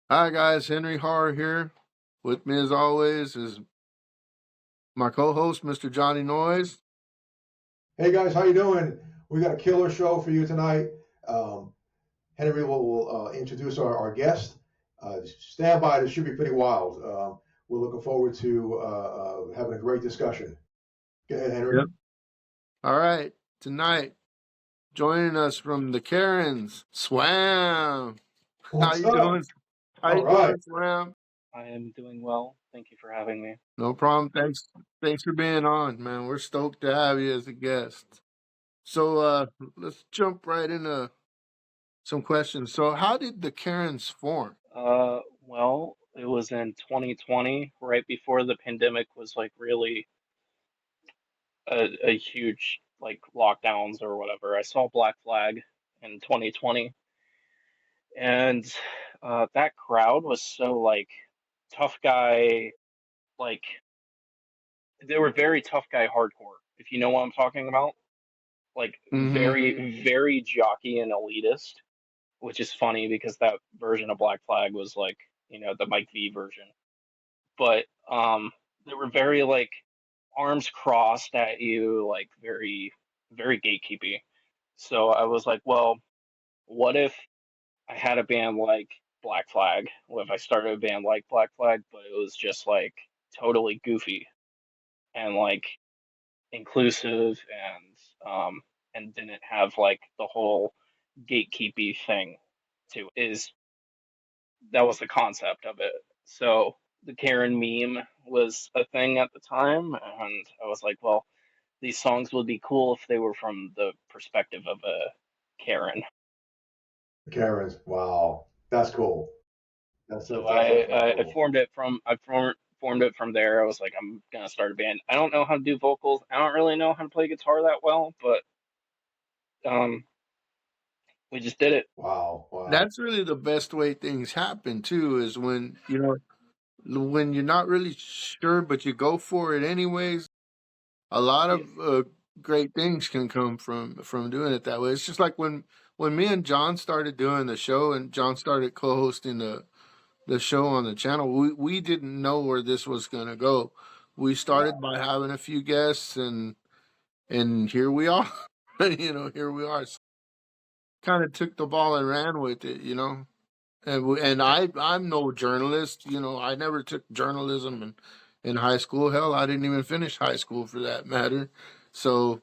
Hi guys, Henry Harr here. With me as always is my co-host, Mr. Johnny Noise. Hey guys, how you doing? We got a killer show for you tonight. Um, Henry will introduce our guest. Stand by, this should be pretty wild. We're looking forward to having a great discussion. Go ahead, Henry. Yep. All right, tonight joining us from the Karens, SWAM. How What's you up? doing? How All you right. doing, SWAM? I am doing well. Thank you for having me. No problem. Thanks for being on, man. We're stoked to have you as a guest. So let's jump right into some questions. So how did the Karens form? Well, it was in 2020, right before the pandemic was like really a huge like lockdowns or whatever. I saw Black Flag in 2020, and that crowd was so like tough guy, like they were very tough guy hardcore, if you know what I'm talking about. Like Mm-hmm. very jockey and elitist, which is funny because that version of Black Flag was like, the Mike V version. But they were very like arms crossed at you, like very gatekeepy. So I was like, well, what if I had a band like Black Flag? What if I started a band like Black Flag, but it was just like totally goofy and like inclusive and didn't have like the whole gatekeepy thing to it. Is That was the concept of it. So the Karen meme was a thing at the time, and I was like, well, these songs would be cool if they were from the perspective of a Karen. Karen's. Wow, that's cool. So That's definitely I cool. formed it from there. I was like, I'm gonna start a band. I don't know how to do vocals. I don't really know how to play guitar that well, but um, we just did it. Wow, wow. That's really the best way things happen too, is when when you're not really sure but you go for it anyways. A lot Yeah. of great things can come from doing it that way. It's just like when me and John started doing the show, and John started co-hosting the show on the channel. We didn't know where this was gonna go. We Yeah. started by having a few guests, and here we are. Here we are. Kind of took the ball and ran with it. And I'm no journalist. I never took journalism in high school. Hell, I didn't even finish high school for that matter. So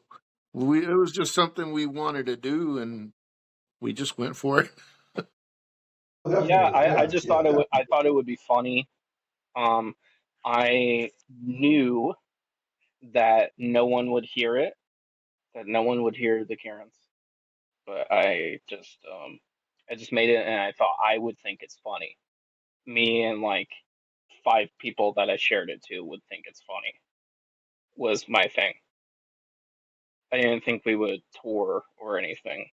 it was just something we wanted to do, and we just went for it. Yeah, Definitely. I Yeah, just yeah, thought I definitely. thought it would be funny. Um, I knew that no one would hear it, that no one would hear the Karens, but I just made it and I thought I would think it's funny. Me and like five people that I shared it to would think it's funny was my thing. I didn't think we would tour or anything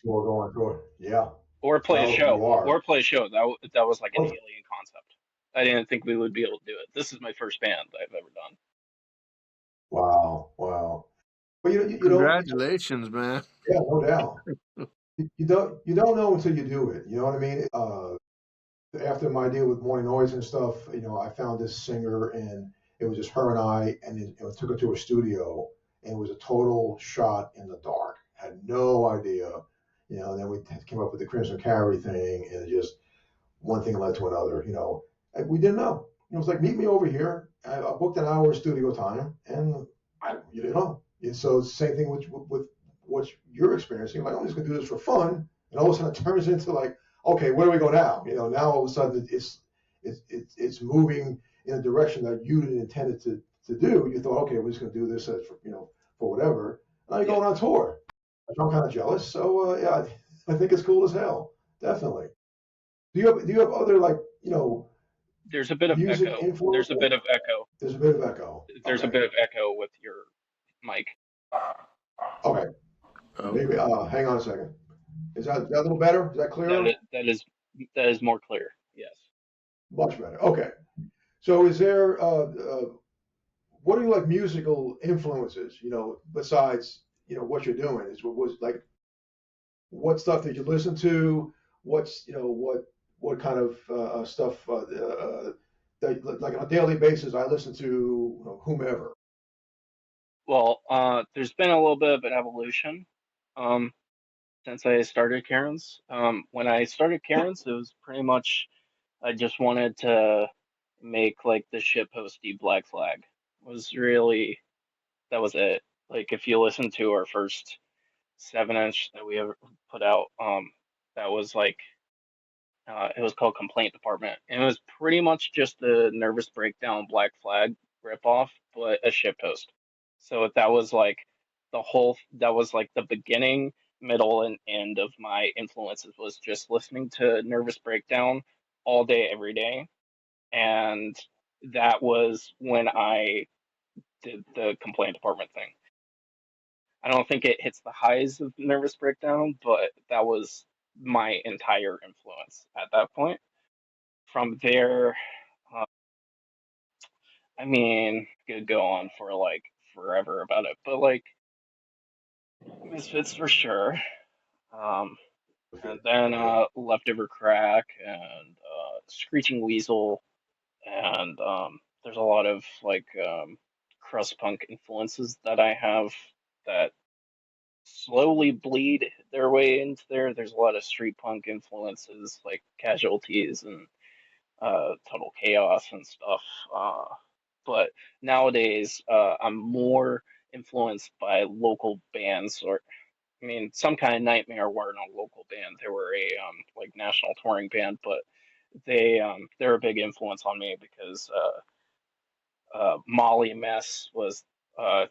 We're going through it. Yeah. or play a Well, show you are. or play a show. That was like an Oh, alien concept. I didn't think we would be able to do it. This is my first band I've ever done. wow, wow. But you don't. Congratulations, man. Yeah, no doubt. You don't know until you do it. You know what I mean? After my deal with Morning Noise and stuff, I found this singer, and it was just her and I, and it took her to a studio, and it was a total shot in the dark. Had no idea, and then we came up with the Crimson Carry thing, and it just one thing led to another. And we didn't know. It was like, meet me over here. I booked an hour studio time, and you didn't know. And so it's the same thing with what you're experiencing. Like, I'm just gonna do this for fun, and all of a sudden it turns into like, okay, where do we go now? Now all of a sudden it's moving in a direction that you didn't intend it to do. You thought, okay, we're just gonna do this for whatever. Now you're Yeah. going on tour. I'm kind of jealous. So yeah, I think it's cool as hell. Definitely. Do you have other, like, There's a bit of music echo. influence? There's a bit of echo. There's a bit of echo. There's a Okay. bit of echo with your mic. Okay. Oh, Maybe. Hang on a second. Is that a little better? Is that That clearer? is, that is that is more clear. Yes. Much better. Okay. So is there what are your, like, musical influences? Besides what you're doing, is what was like, what stuff did you listen to? What's what what kind of stuff that, like on a daily basis I listen to, whomever. Well, there's been a little bit of an evolution um, since I started Karen's. When I started Karen's, it was pretty much I just wanted to make like the shitposty Black Flag. Was really that was it. Like if you listen to our first 7 inch that we ever put out, that was like it was called Complaint Department, and it was pretty much just the Nervous Breakdown Black Flag ripoff, but a shitpost. So that was like that was like the beginning, middle, and end of my influences was just listening to Nervous Breakdown all day, every day, and that was when I did the Complaint Department thing. I don't think it hits the highs of Nervous Breakdown, but that was my entire influence at that point. From there, uh, I mean, could go on for like forever about it, but like Misfits for sure. Um, and then Leftover Crack and Screeching Weasel, and there's a lot of like crust punk influences that I have that slowly bleed their way into there. There's a lot of street punk influences like Casualties and Total Chaos and stuff. But nowadays, I'm more influenced by local bands, or I mean, Some Kind of Nightmare weren't a local band; they were a like national touring band, but they're a big influence on me because Molly Mess was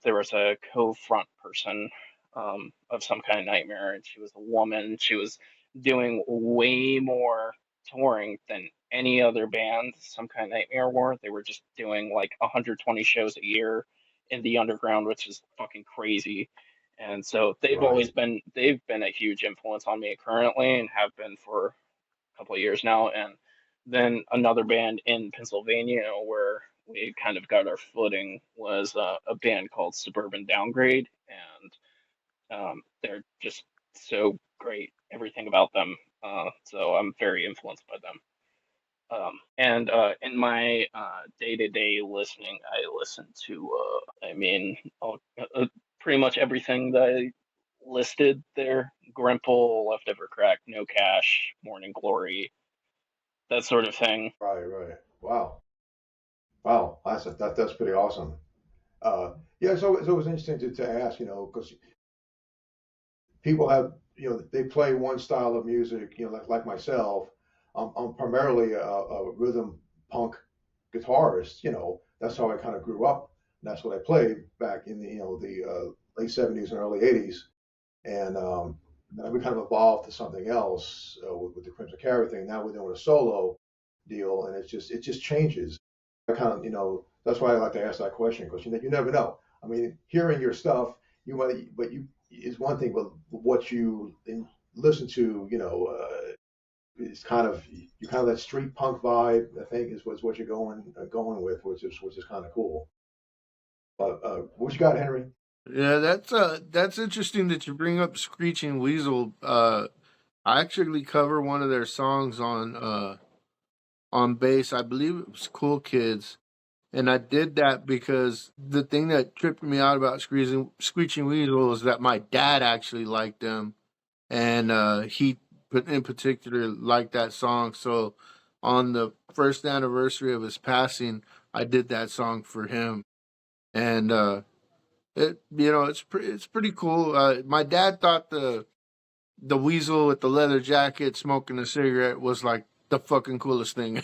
there was a co-front person of Some Kind of Nightmare, and she was a woman. She was doing way more touring than any other band Some Kind of Nightmare were. They were just doing like 120 shows a year in the underground, which is fucking crazy. And so Right. they've been a huge influence on me currently and have been for a couple of years now. And then another band in Pennsylvania where we kind of got our footing was a band called Suburban Downgrade, and they're just so great, everything about them. So I'm very influenced by them. And in my day-to-day listening, I listen to, I mean, pretty much everything that I listed there: Grimple, Leftover Crack, No Cash, Morning Glory, that sort of thing. Right. Right. Wow. Wow. That's pretty awesome. Yeah. So it's always interesting to ask, because people have, they play one style of music, like myself. I'm primarily a rhythm punk guitarist. That's how I kind of grew up. And that's what I played back in the late '70s and early '80s. And then we kind of evolved to something else with the Crimson Carrier thing. Now we're doing a solo deal, and it just changes. I kind of, that's why I like to ask that question, because you never know. I mean, hearing your stuff, you might, but you is one thing, but what you listen to, is kind of you kind of that street punk vibe. I think is what you're going with, which is kind of cool. But what you got, Henry? Yeah, that's interesting that you bring up Screeching Weasel. I actually cover one of their songs on bass. I believe it was Cool Kids. And I did that because the thing that tripped me out about Screeching Weasel is that my dad actually liked them, and he in particular liked that song. So on the first anniversary of his passing, I did that song for him, and it's pretty cool. My dad thought the weasel with the leather jacket smoking a cigarette was like the fucking coolest thing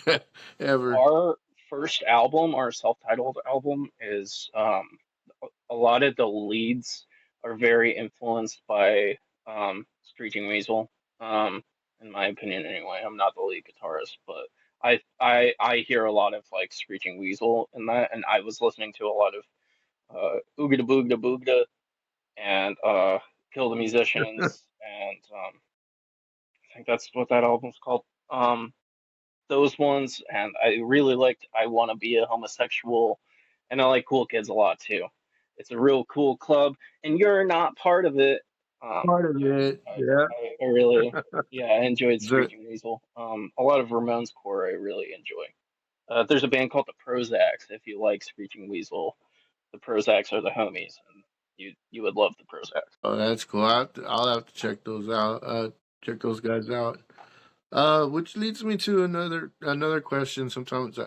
ever. Our first album, our self-titled album, is a lot of the leads are very influenced by Screeching Weasel. In my opinion, anyway. I'm not the lead guitarist, but I hear a lot of like Screeching Weasel in that, and I was listening to a lot of Oogada Boogada Boogada and Kill the Musicians, and I think that's what that album's called. Um, those ones, and I really liked I Wanna Be a Homosexual, and I like Cool Kids a lot too. It's a real cool club, and you're not part of it. Part of it, yeah. I really, yeah, I enjoyed The Screeching Weasel. A lot of Ramones core I really enjoy. There's a band called the Prozacs. If you like Screeching Weasel, the Prozacs are the homies, and you would love the Prozacs. oh, that's cool. I'll have to check those out. Check those guys out. Which leads me to another question. Sometimes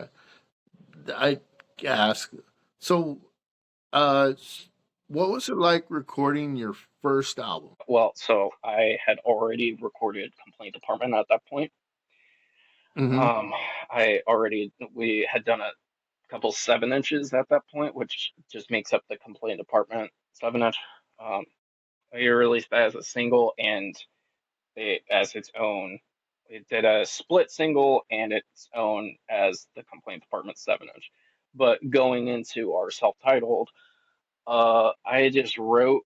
I ask. So, uh, what was it like recording your first album? Well, so I had already recorded Complaint Department at that point. Mm-hmm. Um, we had done a couple 7 inches at that point, which just makes up the Complaint Department 7 inch. Um, we released that as a single and as its own. It did a split single and its own as the Complaint Department 7 inch. But going into our self-titled, I just wrote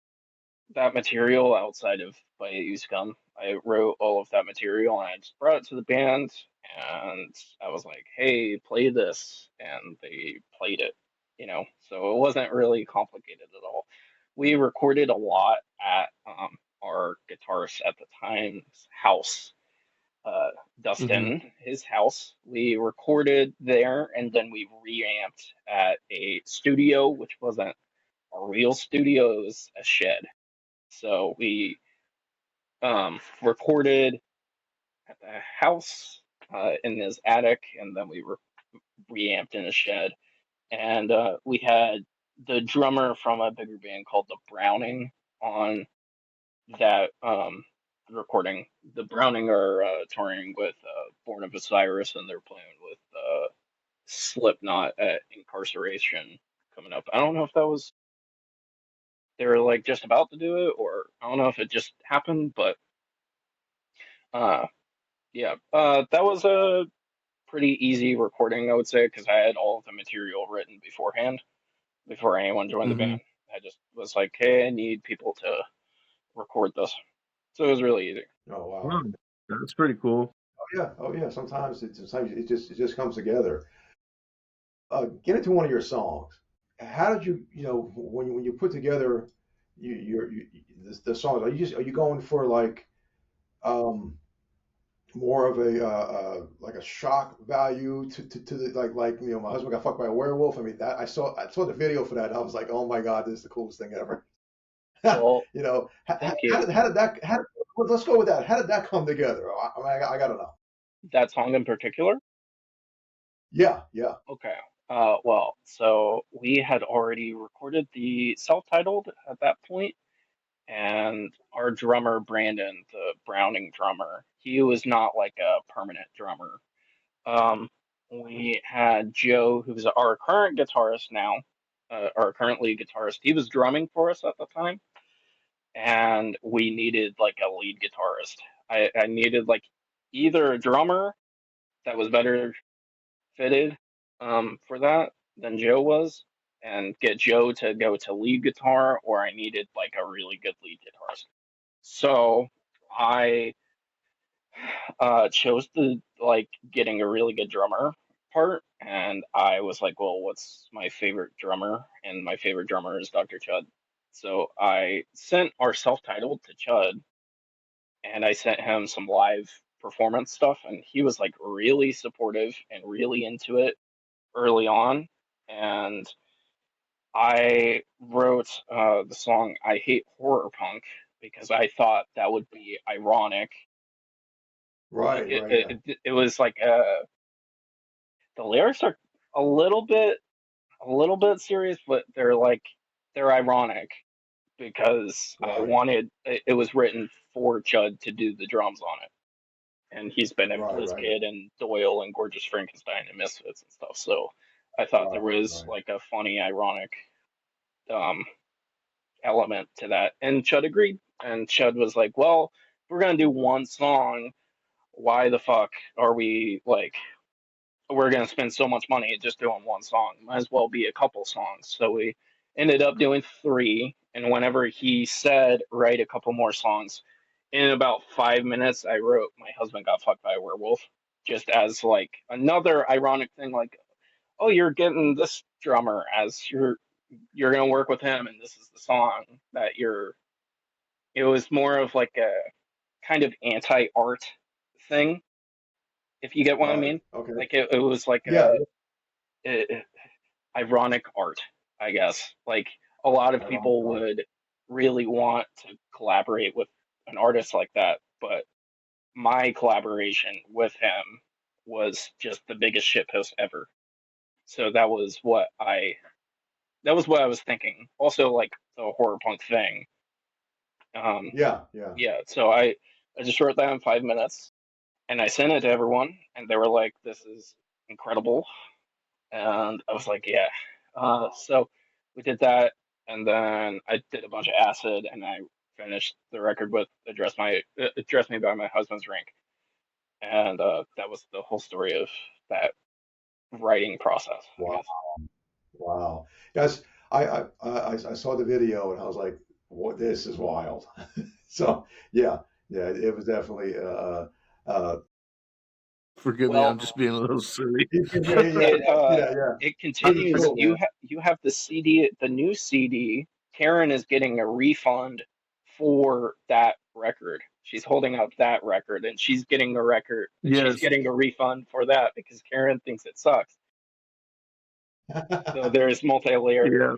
that material outside of by You Scum. I wrote all of that material and I just brought it to the band and I was like, hey, play this. And they played it, so it wasn't really complicated at all. We recorded a lot at our guitarist at the time's house, uh, Mm-hmm. Dustin, his house. We recorded there and then we reamped at a studio, which wasn't a real studio, it was a shed. So we recorded at the house in his attic, and then we reamped in a shed. And we had the drummer from a bigger band called the Browning on that recording. The Browning are touring with Born of Osiris, and they're playing with Slipknot at Incarceration coming up. I don't know if that was they were like just about to do it, or I don't know if it just happened, but uh, yeah, that was a pretty easy recording, I would say, because I had all of the material written beforehand, before anyone joined the Mm-hmm. band. I just was like, hey, I need people to record this. So it was really easy. Oh wow. Wow, that's pretty cool. Oh yeah. Oh yeah. Sometimes it just comes together. Get into one of your songs. How did when you put together the songs? Are you going for like um more of a like a shock value to the like my husband got fucked by a werewolf. I mean that I saw the video for that and I was like, oh my god, this is the coolest thing ever. Well, thank you. How did that let's go with that. How did that come together? I gotta know. That song in particular? Yeah, yeah. Okay. Well, so we had already recorded the self-titled at that point, and our drummer, Brandon, the Browning drummer, he was not like a permanent drummer. Um, we had Joe, who's our current guitarist now, our current lead guitarist. He was drumming for us at the time, and we needed like a lead guitarist. I needed like either a drummer that was better fitted for that than Joe was, and get Joe to go to lead guitar, or I needed like a really good lead guitarist. So I chose the like getting a really good drummer part, and I was like, well, what's my favorite drummer? And my favorite drummer is Dr. Chud. So I sent our self-titled to Chud, and I sent him some live performance stuff, and he was like really supportive and really into it early on. And I wrote the song "I Hate Horror Punk" because I thought that would be ironic. Like Right, right, yeah. it was like the lyrics are a little bit serious, but they're ironic because I Right, wanted it was written for Judd to do the drums on it, and he's been in right, Blizzkid and Doyle and Gorgeous Frankenstein and Misfits and stuff. So I thought there right, was right. like a funny, ironic um, element to that, and Chud agreed. And Chud was like, "Well, if we're gonna do one song, why the fuck are we like we're gonna spend so much money just doing one song? Might as well be a couple songs." So we ended up doing three, and whenever he said write a couple more songs, in about 5 minutes, I wrote "My Husband Got Fucked by a Werewolf," just as like another ironic thing, like, oh, you're getting this drummer as you're gonna work with him, and this is the song that you're It was more of like a kind of anti-art thing, if you get what I Right. mean. Okay. Like it was like Yeah. a ironic art, I guess. Like a lot of Ironic people art. would really want to collaborate with an artist like that, but my collaboration with him was just the biggest shitpost ever. So that was what I was thinking. Also, like the horror punk thing. Um, Yeah. Yeah. yeah. So I just wrote that in 5 minutes, and I sent it to everyone, and they were like, "This is incredible," and I was like, "Yeah." So we did that, and then I did a bunch of acid, and I finished the record with "Address Me by My Husband's Ring," and that was the whole story of that writing process, I Wow. guess. Wow. Yes. I saw the video and I was like, what? This is wild. So yeah. Yeah. It was definitely. Uh, Forgive me, Well, I'm just being a little silly. yeah. Yeah. it Yeah. it Pretty continues. cool, man. You have the CD, the new CD. Karen is getting a refund for that record. She's holding up that record, and she's getting the record. She's Yes, getting a refund for that because Karen thinks it sucks. So there's yeah.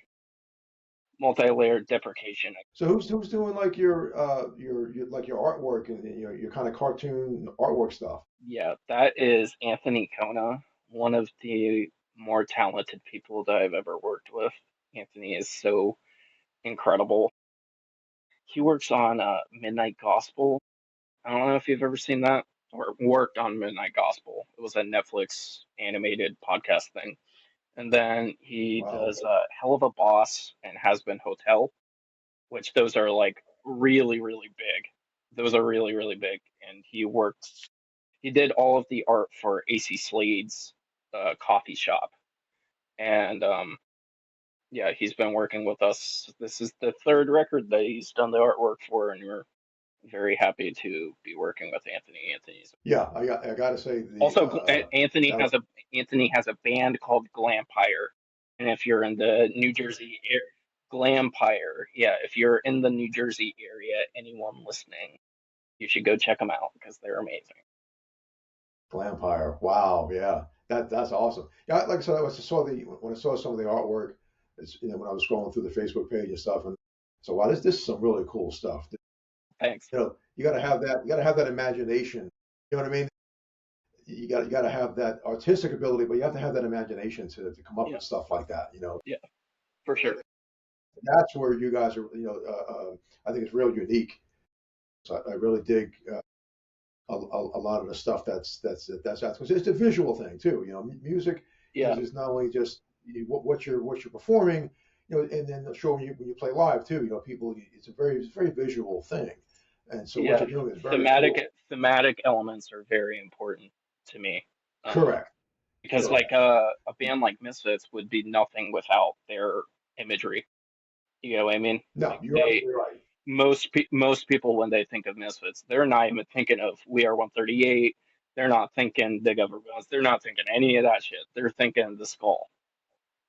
multi-layered deprecation. So who's doing like your like your artwork and your kind of cartoon artwork stuff? Yeah, that is Anthony Kona, one of the more talented people that I've ever worked with. Anthony is so incredible. He works on Midnight Gospel. I don't know if you've ever seen that or worked on Midnight Gospel. It was a Netflix animated podcast thing. And then he Wow. does Hell of a Boss and Has Been Hotel, which those are like really, really big. Those are really, really big. And he did all of the art for AC Slade's coffee shop. And yeah, he's been working with us. This is the third record that he's done the artwork for, and we're very happy to be working with Anthony. Anthony's Yeah, I got to say also Anthony that was has a band called Glampire, and if you're in the New Jersey area, Glampire, yeah, if you're in the New Jersey area, anyone listening, you should go check them out because they're amazing. Glampire. Wow, yeah, that's awesome. Yeah, like I said, I saw when I saw some of the artwork, when I was scrolling through the Facebook page and stuff, and so wow, this is some really cool stuff. Thanks. You got to have that. You got to have that imagination. You know what I mean? You got to have that artistic ability, but you have to have that imagination to come up Yeah, with stuff like that. yeah, for sure. That's where you guys are. I think it's real unique. So I really dig a lot of the stuff that's out because it's a visual thing too. Music Yeah, is not only just what you're performing, and then showing you when you play live too. People, it's a very visual thing, and so what yeah. you're doing is very Thematic cool. thematic elements are very important to me. Correct. Because Correct. like a band like Misfits would be nothing without their imagery. You know what I mean? No, Like you're absolutely right. most people when they think of Misfits, they're not even thinking of We Are 138. They're not thinking Big Upper Bones. They're not thinking any of that shit. They're thinking the Skull.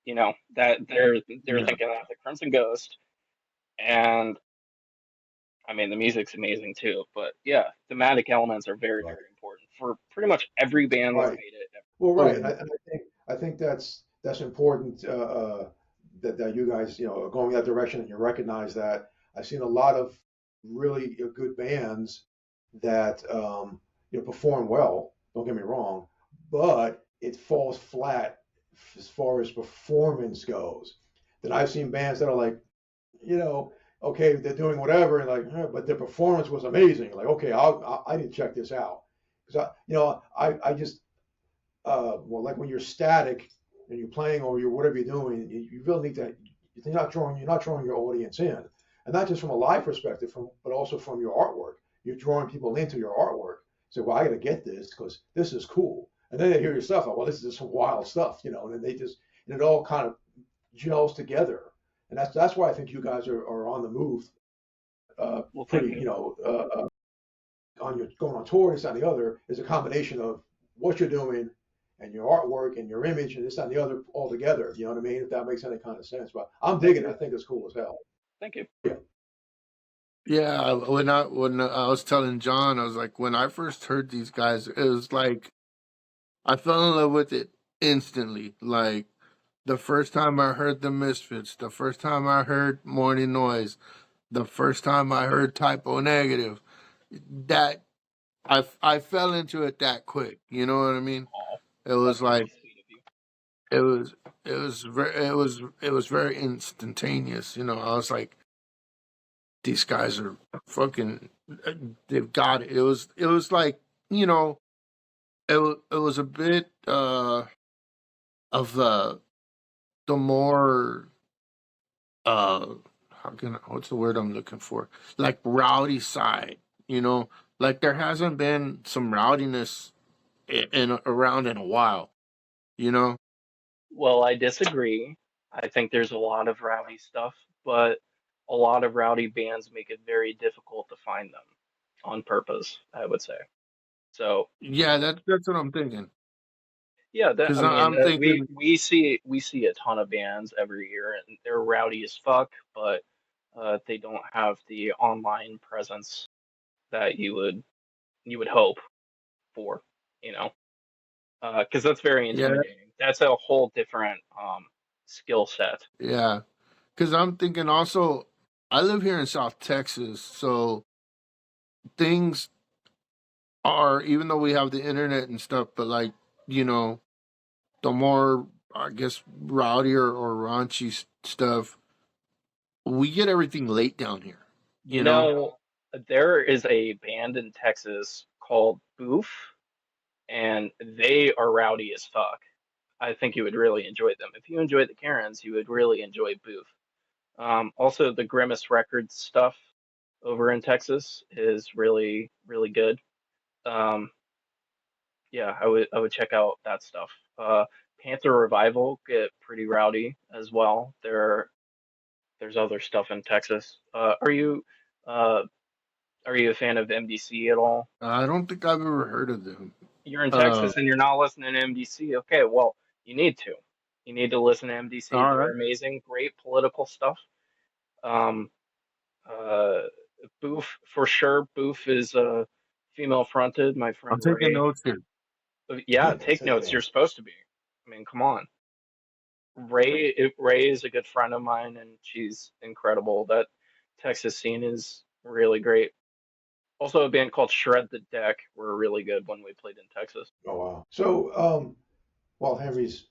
You know that they're Yeah. thinking of the Crimson Ghost, and I mean the music's amazing too. But yeah, thematic elements are very Right. very important for pretty much every band that's Right. made it. Well, Oh right, and yeah. I think that's important that you guys are going that direction and you recognize that. I've seen a lot of really good bands that perform well. Don't get me wrong, but it falls flat as far as performance goes. Then I've seen bands that are like, you know, okay, they're doing whatever, and like, but their performance was amazing. Like, okay, I need to check this out because I just well, like when you're static and you're playing or you're whatever you're doing, you really need to. You're not drawing your audience in, and not just from a live perspective, but also from your artwork. You're drawing people into your artwork. So, well, I got to get this because this is cool, and then they hear your stuff. Like, well, this is just some wild stuff, and then and it all kind of gels together, and that's why I think you guys are on the move, Well, thank pretty, you. on your going on tour, this and the other, is a combination of what you're doing and your artwork and your image and this and the other all together. You know what I mean? If that makes any kind of sense. But I'm digging it. I think it's cool as hell. Thank you. Yeah. Yeah, when I was telling John, I was like, when I first heard these guys, it was like I fell in love with it instantly. Like the first time I heard the Misfits, the first time I heard Morning Noise, the first time I heard Typo Negative, that I fell into it that quick. You know what I mean? Oh, It was that's very like sweet of you. it was it was very instantaneous. You know, I was like, these guys are fucking, they've got it. It was like, you know, it was a bit of the more uh how can what's the word I'm looking for? Like rowdy side, you know? Like there hasn't been some rowdiness in around in a while, you know? Well, I disagree. I think there's a lot of rowdy stuff, but a lot of rowdy bands make it very difficult to find them on purpose, I would say. So, Yeah, that's what I'm thinking. yeah, that Cuz I mean, I'm thinking, we see a ton of bands every year, and they're rowdy as fuck, but they don't have the online presence that you would hope for, you know, because that's very yeah, intimidating. That's a whole different skill set. yeah. Cuz I'm thinking also I live here in South Texas, so things are, even though we have the internet and stuff, but like, you know, the more, I guess, rowdier or raunchy stuff, we get everything late down here, You you know? know, there is a band in Texas called Boof, and they are rowdy as fuck. I think you would really enjoy them. If you enjoy the Karens, you would really enjoy Boof. Also, the Grimace Records stuff over in Texas is really, really good. Um, yeah, I would check out that stuff. Panther Revival get pretty rowdy as well. There's other stuff in Texas. Uh, are you a fan of MDC at all? I don't think I've ever heard of them. You're in Uh, Texas and you're not listening to MDC. Okay, well, you need to. You need to listen to MDC. all They're right. amazing, great political stuff. Um, uh, Boof for sure. Boof is female fronted. My I'm friend taking Ray. notes here. Yeah, That's take notes. You're interesting. supposed to be. I mean, come on. Ray is a good friend of mine, and she's incredible. That Texas scene is really great. Also, a band called Shred the Deck were really good when we played in Texas. Oh wow. So while Henry's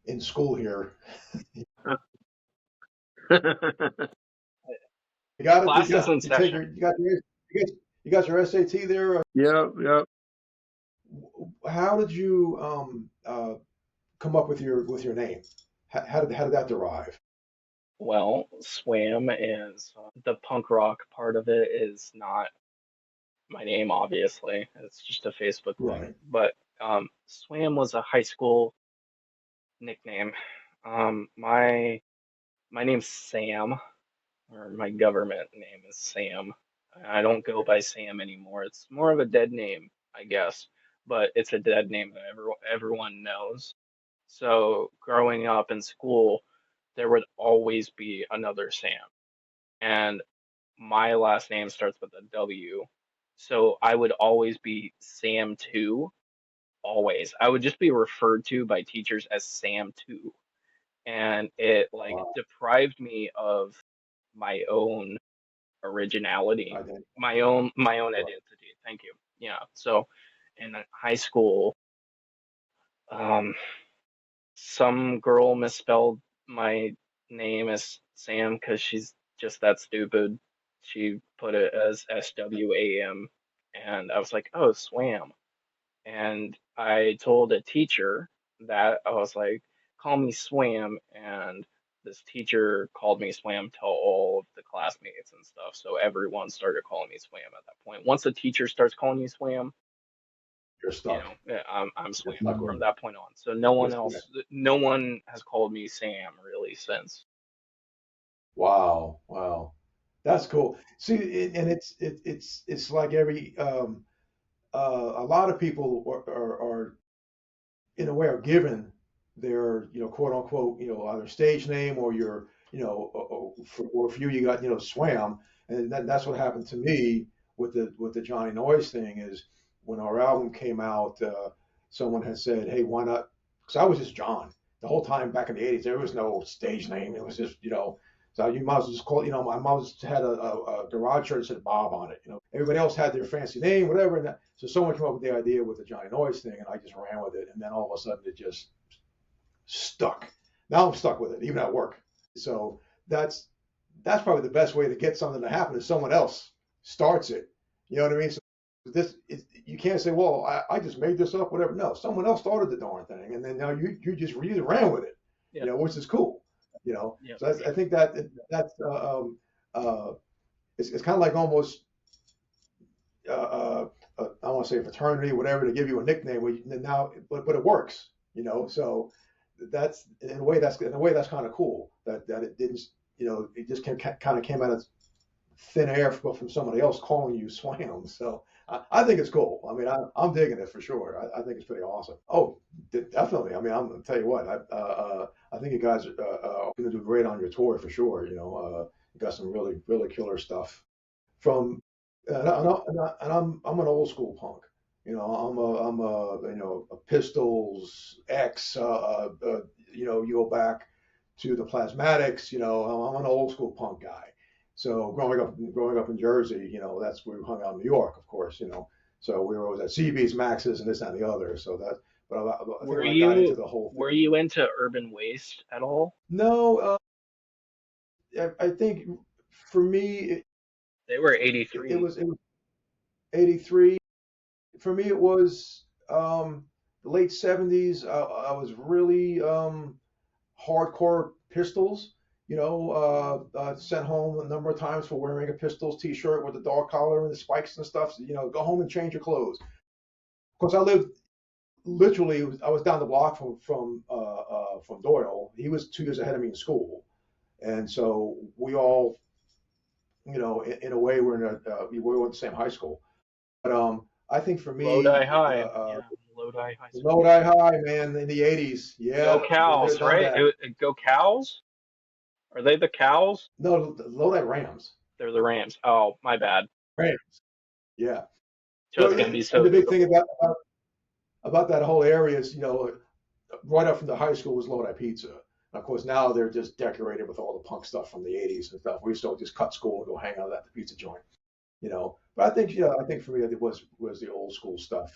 in school here, you got it. Class is in You take your session. you got your SAT there. Yep, yep. How did you come up with your name? How did that derive? Well, SWAM is the punk rock part of it is not my name, obviously. It's just a Facebook thing. Right. But SWAM was a high school nickname. My name's Sam, or my government name is Sam. I don't go by Sam anymore. It's more of a dead name, I guess, but it's a dead name that everyone knows. So growing up in school, there would always be another Sam. And my last name starts with a W. So I would always be Sam 2, always. I would just be referred to by teachers as Sam 2. And it like Wow. deprived me of my own originality, I did. my own Right. identity. Thank you. Yeah. So in high school, um, some girl misspelled my name as Sam because she's just that stupid. She put it as SWAM, and I was like, oh, swam. And I told a teacher that I was like, call me Swam, and this teacher called me Swam to all of the classmates and stuff. So everyone started calling me Swam at that point. Once the teacher starts calling you Swam, You're stuck. yeah, I'm You're Swam stuck from with it. that point on. So no one You're Swam. else, no one has called me Sam really since. Wow. Wow. That's cool. See, and it's like every a lot of people are in a way are given their quote unquote either stage name or your or for you got swam And that's what happened to me with the Johnny Noise thing. Is when our album came out, someone had said, "Hey, why not?" Because I was just John the whole time back in the '80s. There was no stage name. It was just, so you might as well just call it. My mom just had a garage shirt that said Bob on it. Everybody else had their fancy name, whatever. And so someone came up with the idea with the Johnny Noise thing, and I just ran with it. And then all of a sudden, it just stuck. Now I'm stuck with it, even at work. So that's probably the best way to get something to happen is someone else starts it. You know what I mean? So you can't say, well, I just made this up, whatever. No, someone else started the darn thing, and then now you just ran with it. Yep. Which is cool. Yep. So I think that's it's kind of like almost I don't want to say fraternity, whatever, to give you a nickname. Now, but it works. So that's in a way that's kind of cool that it didn't. It just kind of came out of thin air from somebody else calling you SWAM. So I think it's cool. I mean, I'm digging it for sure. I think it's pretty awesome. Oh, definitely. I mean, I'm gonna tell you what. I think you guys are going to do great on your tour for sure. You got some really really killer stuff from. I'm an old school punk. I'm a Pistols X. You go back to the Plasmatics. I'm an old school punk guy. So growing up in Jersey, that's where we hung out in New York, of course. So we were always at CB's, Max's, and this and the other. So that, but I think Were when I got into the whole were thing, you into Urban Waste at all? no, I think for me They were it 83. was 83. For me, it was the late '70s. I was really hardcore Pistols. Sent home a number of times for wearing a Pistols T-shirt with the dog collar and the spikes and stuff. So, go home and change your clothes. Of course, I lived literally. I was down the block from Doyle. He was 2 years ahead of me in school, and so we all, in a way, we went to the same high school. But I think for Lodi me, High. Yeah, Lodi High School. Lodi High, man, in the '80s. Go Yeah, been there, Cows, done right? that. Go Cows? Are they the Cows? No, the Lodi Rams. They're the Rams. Oh, my bad. Rams. Yeah. Joe's gonna be And so the big thing beautiful. about that whole area is, right up from the high school was Lodi Pizza. And of course, now they're just decorated with all the punk stuff from the '80s and stuff. We used to just cut school and go hang out at the pizza joint. But I think for me, it was the old school stuff.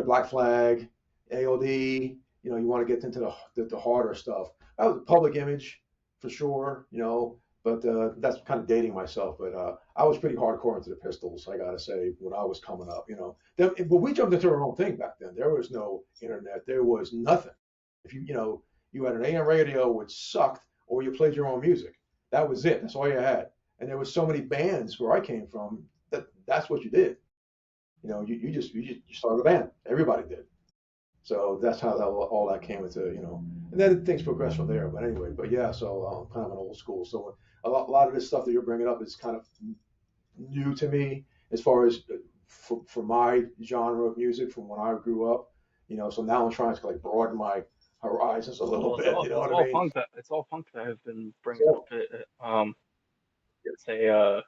Black Flag, AOD. You want to get into the harder stuff. That was Public Image for sure. But that's kind of dating myself. But I was pretty hardcore into the Pistols, I gotta say, when I was coming up. But we jumped into our own thing back then. There was no internet. There was nothing. If you had an AM radio which sucked, or you played your own music. That was it. That's all you had. And there was so many bands where I came from that's what you did. You started a band. Everybody did. So that's how all that came into, and then things progressed from there. But anyway, but yeah, so kind of an old school. So a lot of this stuff that you're bringing up is kind of new to me as far as for my genre of music from when I grew up. So now I'm trying to like broaden my horizons a little Well, bit. You know what I mean? it's all funk that I've been bringing up. So It's a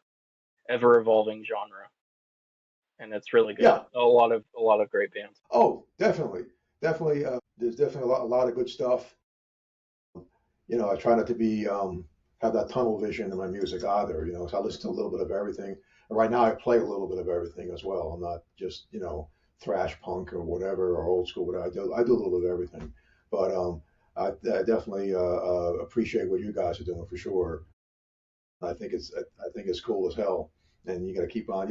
ever evolving genre, and it's really good. yeah. A lot of great bands. Oh, definitely, definitely. There's definitely a lot of good stuff. I try not to be have that tunnel vision in my music either. So I listen to a little bit of everything. And right now, I play a little bit of everything as well. I'm not just thrash punk or whatever or old school. But I do a little bit of everything. But I definitely appreciate what you guys are doing for sure. I think it's cool as hell. And you got to keep on,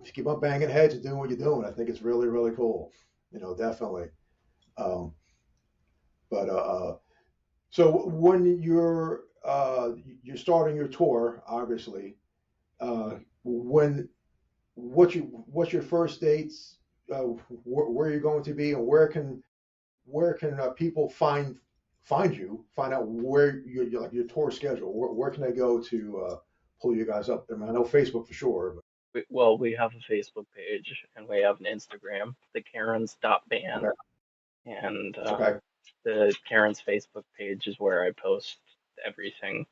keep on banging heads and doing what you're doing. I think it's really really cool. Definitely. Um, but so when you're starting your tour, obviously, when what's your first dates? Where are you going to be, and where can people find you? Find out where like your tour schedule. Where can they go to pull you guys up? I mean, I know Facebook for sure. We have a Facebook page and we have an Instagram, the Karens.band, Okay. and Okay. the Karen's Facebook page is where I post everything.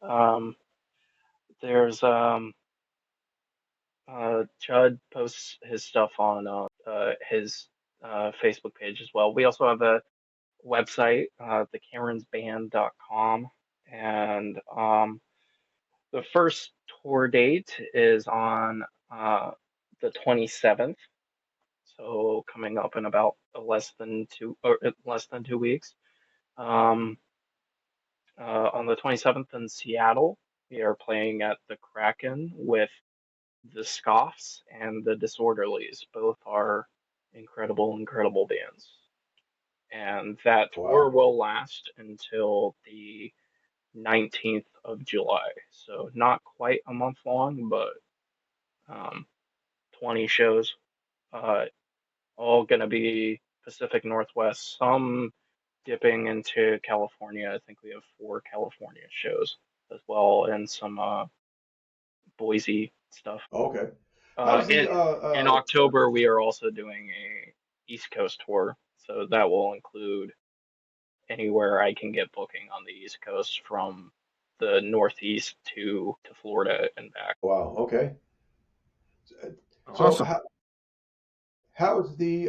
Um, there's Chud posts his stuff on his Facebook page as well. We also have a website, thecameronsband.com, and the first tour date is on the 27th, so coming up in about less than 2 weeks. Um, on the 27th in Seattle, we are playing at the Kraken with the Scoffs and the Disorderlies. Both are incredible, incredible bands. And that tour Wow. will last until the 19th of July. So not quite a month long, but 20 shows. Uh, all going to be Pacific Northwest, some dipping into California. I think we have 4 California shows as well, and some Boise stuff. Okay. Uh, How's in the in October, we are also doing a East Coast tour, so that will include anywhere I can get booking on the East Coast from the Northeast to Florida and back. wow, okay. So Awesome. how's the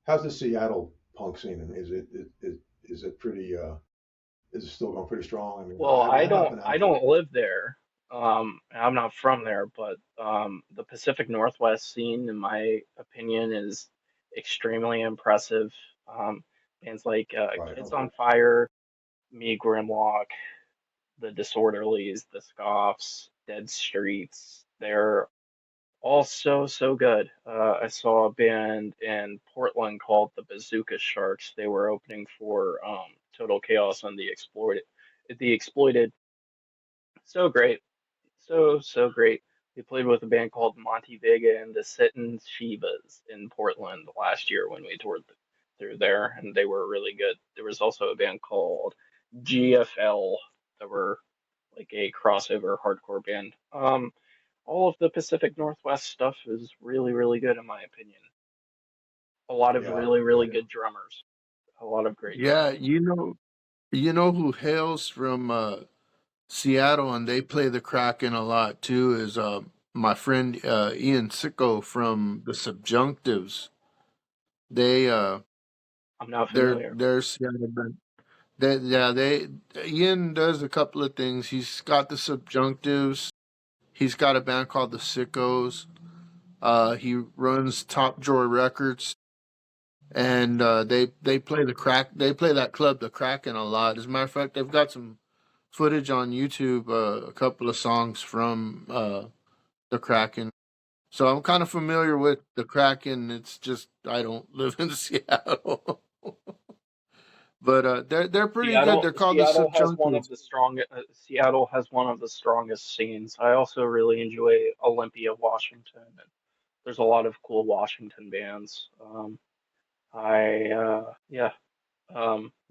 how's the Seattle punk scene? And is it pretty is it still going pretty strong? I mean, Well, I have not been I out there. don't live there. I'm not from there, but the Pacific Northwest scene, in my opinion, is extremely impressive. Bands like Right. Kids Okay. on Fire, Me Grimlock, the Disorderlies, the Scoffs, Dead Streets. They're all so good. I saw a band in Portland called the Bazooka Sharks. They were opening for Total Chaos and the Exploited. The Exploited, so great, so great. We played with a band called Monty Vega and the Sittin' Shivas in Portland last year when we toured through there, and they were really good. There was also a band called GFL that were like a crossover hardcore band. All of the Pacific Northwest stuff is really good in my opinion. A lot of Yeah. really Yeah. good drummers. A lot of great Yeah, drummers. you know who hails from Seattle and they play the Kraken a lot too is my friend Ian Sicko from the Subjunctives. They I'm not familiar. they're Seattle band. They Ian does a couple of things. He's got the Subjunctives. He's got a band called the Sickos. He runs Top Drawer Records, and they play the crack. They play that club, the Kraken, a lot. As a matter of fact, they've got some footage on YouTube, a couple of songs from the Kraken. So I'm kind of familiar with the Kraken. It's just I don't live in Seattle, but they're pretty good. They're called the Subjunctives. Seattle has one of the strongest scenes. I also really enjoy Olympia, Washington. And there's a lot of cool Washington bands. I yeah.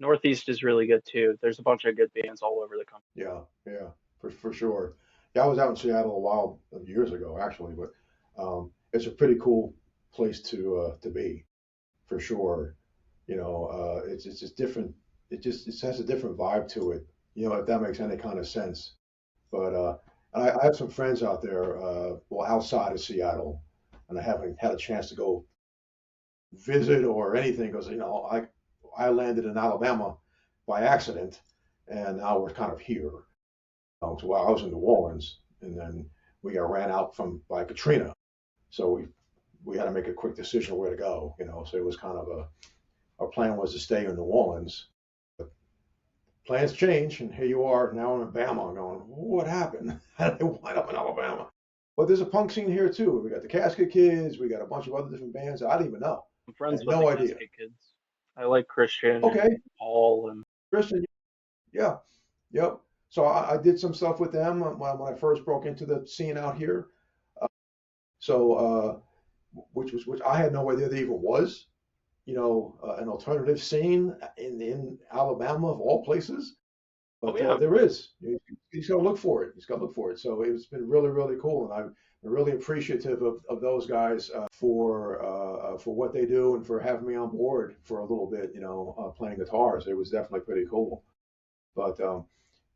Northeast is really good too. There's a bunch of good bands all over the country. Yeah. Yeah. For sure. Yeah, I was out in Seattle a while years ago actually, but it's a pretty cool place to be for sure. You know, it's just different. It has a different vibe to it. You know, if that makes any kind of sense. But I have some friends out there, well, outside of Seattle, and I haven't had a chance to go visit or anything because I landed in Alabama by accident, and now we're kind of here. So while I was in New Orleans, and then we got ran out from by Katrina, so we had to make a quick decision where to go. You know, so it was kind of a our plan was to stay in New Orleans. Plans change, and here you are now in Alabama. Going, what happened? How did I wind up in Alabama? But there's a punk scene here too. We got the Casket Kids. We got a bunch of other different bands that I didn't even know. I'm I friends had with the no idea. Casket Kids. I like Christian and Okay, Paul and Christian. Yeah, yep. So I did some stuff with them when I first broke into the scene out here. Uh, so which I had no idea there even was. You know, an alternative scene in Alabama of all places. oh But yeah, there is. He's got to look for it. He's got to look for it. So it's been really cool, and I'm really appreciative of those guys for what they do and for having me on board for a little bit. You know, playing guitars. It was definitely pretty cool. But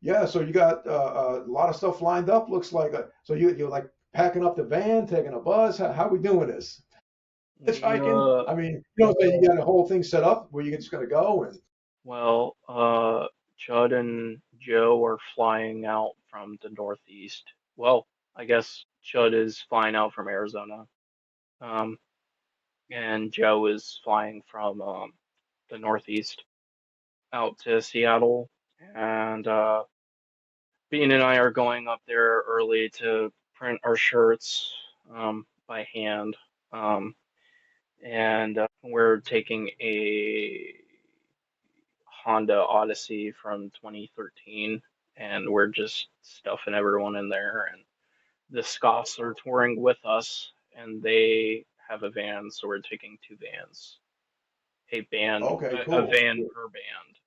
Yeah, so you got a lot of stuff lined up. Looks like so you're like packing up the van, taking a bus. How we doing this? We Hitchhiking? I mean, so you got a whole thing set up where you're just gonna go and well, Judd and Joe are flying out from the Northeast. Well, I guess Judd is flying out from Arizona. Um, and Joe is flying from the Northeast out to Seattle, and Bean and I are going up there early to print our shirts by hand, and we're taking a Honda Odyssey from 2013, and we're just stuffing everyone in there. And the Scots are touring with us, and they have a van, so we're taking two vans, okay, a cool. van per band.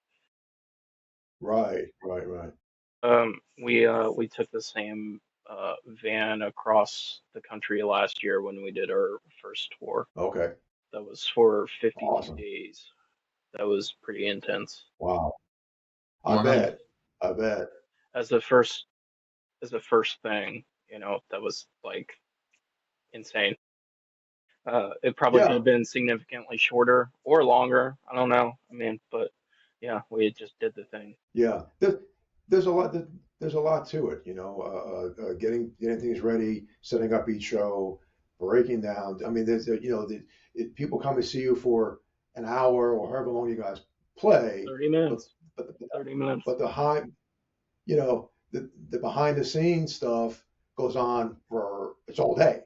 Right, right, right. We took the same van across the country last year when we did our first tour. Okay, That was for 52 awesome. days. That was pretty intense. Wow. I Wow. bet. I bet. As the first as the first thing, that was like insane. It probably could Yeah, have been significantly shorter or longer. I don't know. I mean, but yeah, we just did the thing. yeah. There's a lot. There's a lot to it. Getting things ready, setting up each show, breaking down. I mean, people come to see you for an hour or however long you guys play, 30 but minutes. but 30 minutes. but the high, the behind the scenes stuff goes on for it's all day.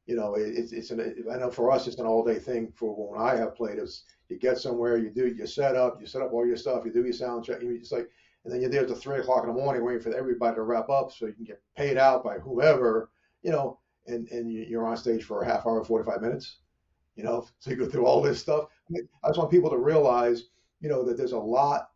I know for us it's an all day thing. For when I have played, is you get somewhere, you set up all your stuff, you do your sound check, you just like, and then you're there till 3 o'clock in the morning waiting for everybody to wrap up so you can get paid out by whoever, you know, and you're on stage for a half hour, 45 minutes, so you go through all this stuff. I just want people to realize, that there's a lot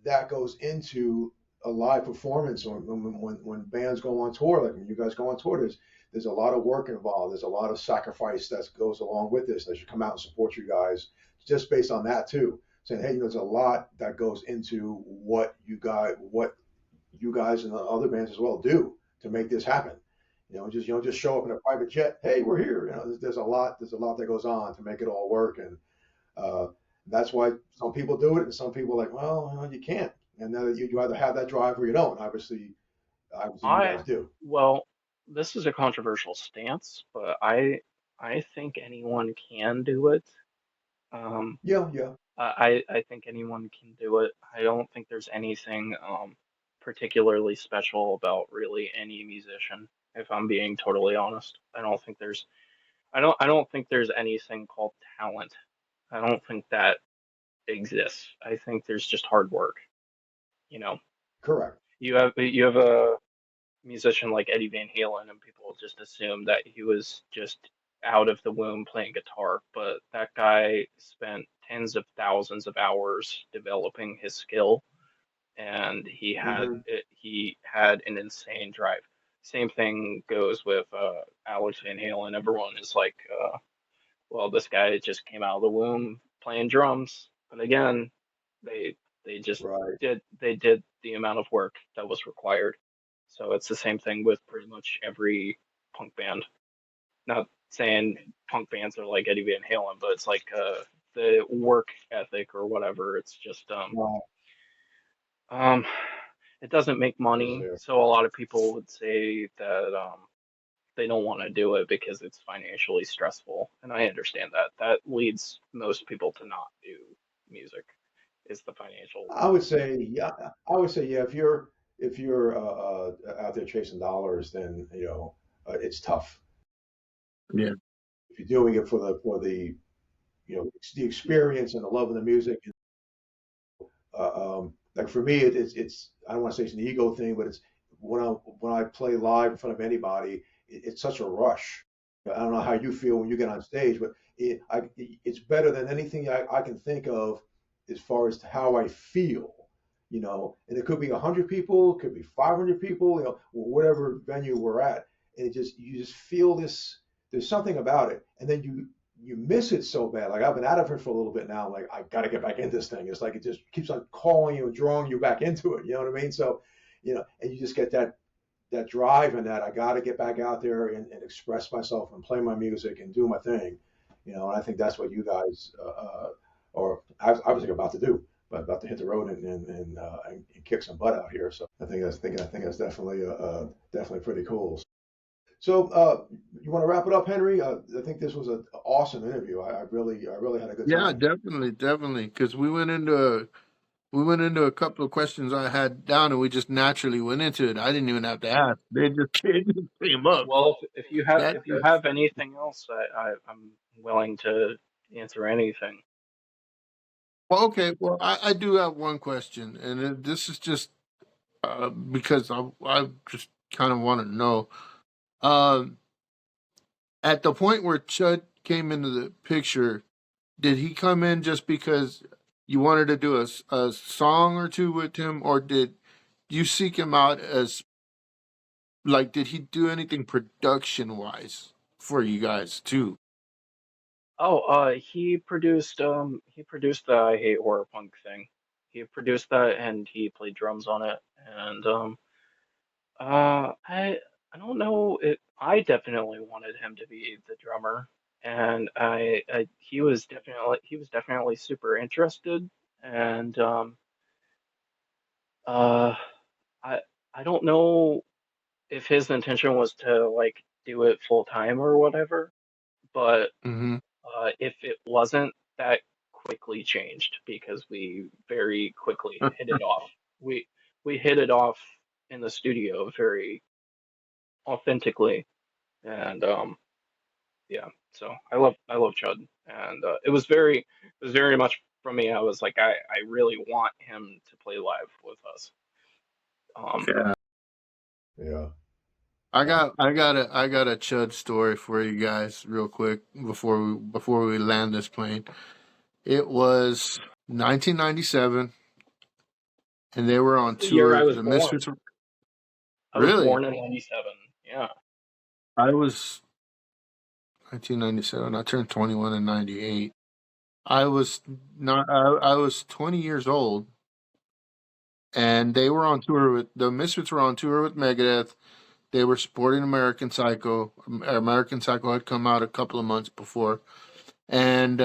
that goes into a live performance when bands go on tour, like when you guys go on tour, there's a lot of work involved. There's a lot of sacrifice that goes along with this. They should come out and support you guys just based on that too. Saying, hey, there's a lot that goes into what you guys and the other bands as well do to make this happen. Just you don't just show up in a private jet. Hey, we're here. There's a lot that goes on to make it all work, and uh, that's why some people do it, and some people are like, well, you can't. And then you either have that drive or you don't. Obviously, you I guys do. well, this is a controversial stance, but I think anyone can do it. Um, Yeah, yeah, I think anyone can do it. I don't think there's anything particularly special about really any musician, if I'm being totally honest. I don't think there's anything called talent. I don't think that exists. I think there's just hard work. You know, correct. you have a musician like Eddie Van Halen, and people just assume that he was just out of the womb playing guitar, but that guy spent tens of thousands of hours developing his skill, and Hmm. he had an insane drive. Same thing goes with Alex Van Halen. Everyone is like, well, this guy just came out of the womb playing drums, but again, they they just Right. did the amount of work that was required. So it's the same thing with pretty much every punk band. Not saying punk bands are like Eddie Van Halen, but it's like the work ethic or whatever. It's just Right. um it doesn't make Yes, money, sir. so a lot of people would say that they don't want to do it because it's financially stressful, and I understand that. That leads most people to not do music is the financial. I would say, yeah. I would say, yeah. If you're out there chasing dollars, then it's tough. Yeah. If you're doing it for the the experience and the love of the music, like for me, it's I don't want to say it's an ego thing, but it's when I play live in front of anybody, it's such a rush. I don't know how you feel when you get on stage, but it's better than anything I can think of as far as how I feel. And it could be 100 people, it could be 500 people, whatever venue we're at, and you just feel this. There's something about it, and then you miss it so bad. Like I've been out of it for a little bit now. Like I got to get back in this thing. It's like it just keeps on calling you and drawing you back into it. You know what I mean? So, and you just get that drive and that I got to get back out there and express myself and play my music and do my thing. And I think that's what you guys or I was thinking about to do, but about to hit the road and kick some butt out here. So I think that's definitely definitely pretty cool. So you want to wrap it up, Henry? I think this was an awesome interview. I really had a good Yeah, time. definitely. Because we went into a couple of questions I had down, and we just naturally went into it. I didn't even have to ask; they just came up. Well, if you have That if you that's have anything else, I'm willing to answer anything. well, okay. Well, I do have one question, and this is just because I just kind of want to know. Um, at the point where Chud came into the picture, did he come in just because you wanted to do a song or two with him, or did you seek him out as like did he do anything production wise for you guys too? Oh, he produced the I Hate Horror Punk thing. He produced that and he played drums on it. And I don't know it. I definitely wanted him to be the drummer, and he was definitely super interested. And uh, I I don't know if his intention was to like do it full time or whatever, but Mm-hmm. if it wasn't, that quickly changed because we very quickly hit it off. We we hit it off in the studio very authentically, and yeah. So I love Chud, and it was very much from me. I was like, I really want him to play live with us. Um, Yeah. Yeah. I got a Chud story for you guys real quick before we land this plane. It was 1997 and they were on that's the year I tour. was The born. Misfits were I was really born in '97. Yeah. I was 1997. I turned 21 in 98. I was not I was 20 years old and they were on tour with the Misfits were on tour with Megadeth. They were supporting American Psycho. American Psycho had come out a couple of months before, and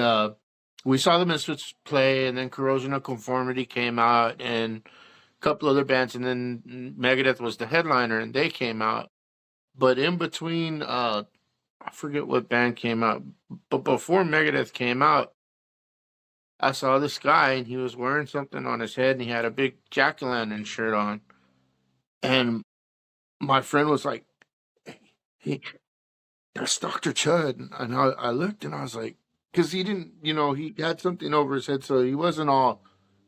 we saw the Misfits play, and then Corrosion of Conformity came out, and a couple other bands, and then Megadeth was the headliner, and they came out. But in between, I forget what band came out, but before Megadeth came out, I saw this guy, and he was wearing something on his head, and he had a big jack o' lantern shirt on, and my friend was like, "Hey, that's Dr. Chud." And I looked and I was like, because he didn't, he had something over his head, so he wasn't all,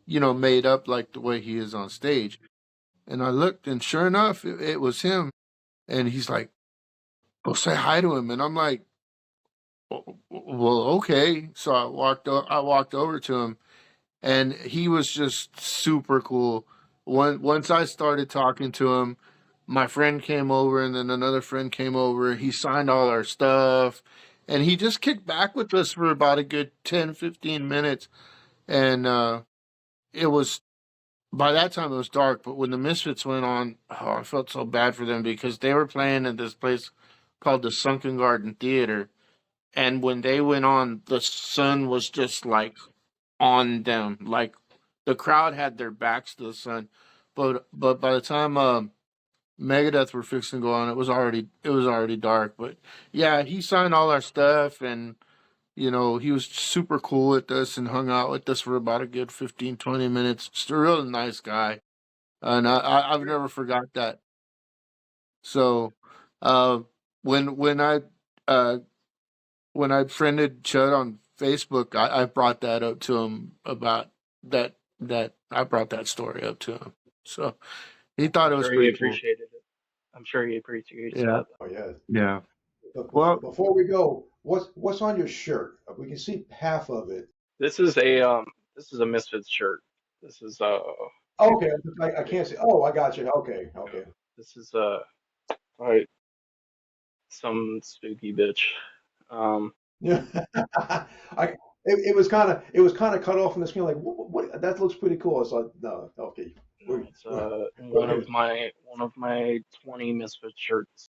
made up like the way he is on stage. And I looked, and sure enough, it was him. And he's like, "Go say hi to him." And I'm like, Well, okay." So I walked over to him, and he was just super cool. Once I started talking to him, my friend came over, and then another friend came over. He signed all our stuff, and he just kicked back with us for about a good 10, 15 minutes. And it was by that time it was dark. But when the Misfits went on, oh, I felt so bad for them because they were playing at this place called the Sunken Garden Theater, and when they went on, the sun was just like on them. Like the crowd had their backs to the sun, but by the time Megadeth were fixing to go on, it was already dark. But yeah, he signed all our stuff, and he was super cool with us and hung out with us for about a good 15, 20 minutes. Just a real nice guy, and I've never forgot that. So uh, when uh, I friended Chud on Facebook, I brought that up to him about that I brought that story up to him. So he thought I'm it was sure he pretty cool. appreciated it. I'm sure he appreciates Yeah, that. Oh yeah. yeah. But Well, before we go, what's on your shirt? We can see half of it. This is a Misfits shirt. This is Okay, I can't see. Oh, I got you. Okay, okay. this is uh, all right, some spooky bitch. Yeah. It was kind of cut off from the screen. Like, what? That looks pretty cool. It's like, no, okay, No, it's we're here. one of my 20 Misfit shirts.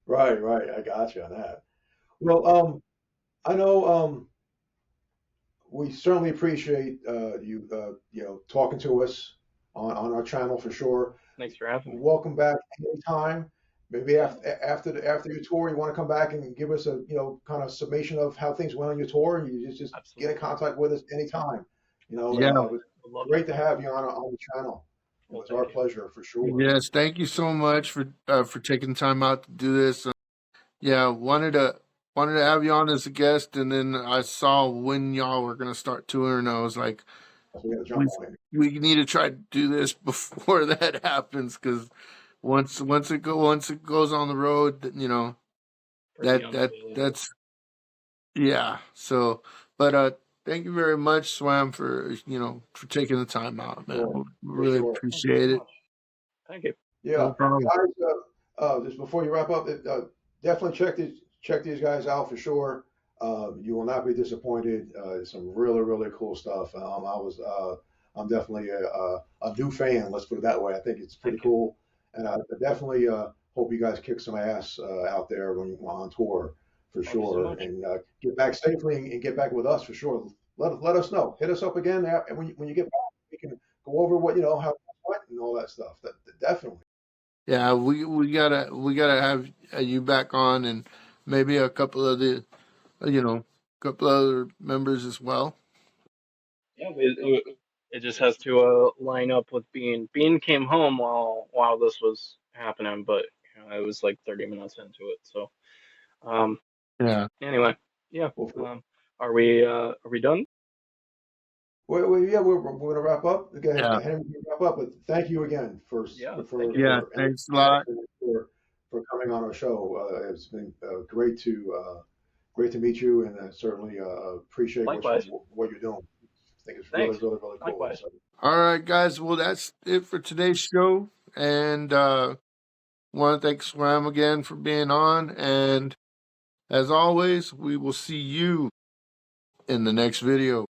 Right, right. I got you on that. Well, I know we certainly appreciate you talking to us on our channel for sure. Thanks for having me. Welcome back anytime. Maybe Yeah, after your tour, you want to come back and give us a kind of summation of how things went on your tour. You just get in absolutely. contact with us anytime. Yeah. It was Would love to. great to have you on the channel. It Well, was our thank you. pleasure for sure. Yes. Thank you so much for taking time out to do this. Yeah, wanted to have you on as a guest, and then I saw when y'all were gonna start touring. I was like, So we got to jump we on it. we need to try to do this before that happens, because once it goes on the road, Pretty unavailable. that's yeah. So, but thank you very much, Swam, for taking the time out, man. Sure, We for really sure. Thank you appreciate so it. much. Thank you. Yeah, No problem. guys. Just before you wrap up, definitely check these guys out for sure. You will not be disappointed. Some really really cool stuff. I'm definitely a new fan. Let's put it that way. I think it's pretty Thank you. cool, and I definitely hope you guys kick some ass out there when you're on tour for Love you so sure, much. and get back safely and get back with us for sure. Let us know. Hit us up again, and when you get back, we can go over what how it went and all that stuff. That definitely. Yeah, we gotta have you back on, and maybe a couple of the couple other members as well. Yeah, it just has to line up with Bean. Bean came home while this was happening, but it was like 30 minutes into it. So Yeah, anyway, yeah. Well, Are we done? yeah, we're gonna wrap up. Again, yeah, Henry, we wrap up. But thank you again Yeah. Thank you. yeah. Thanks a lot. for coming on our show. It's been great to meet you, and certainly appreciate Likewise. what you're doing. I think it's really Thanks. really really cool. Likewise. So, All right, guys. Well, that's it for today's show, and want to thank Swam again for being on. And as always, we will see you in the next video.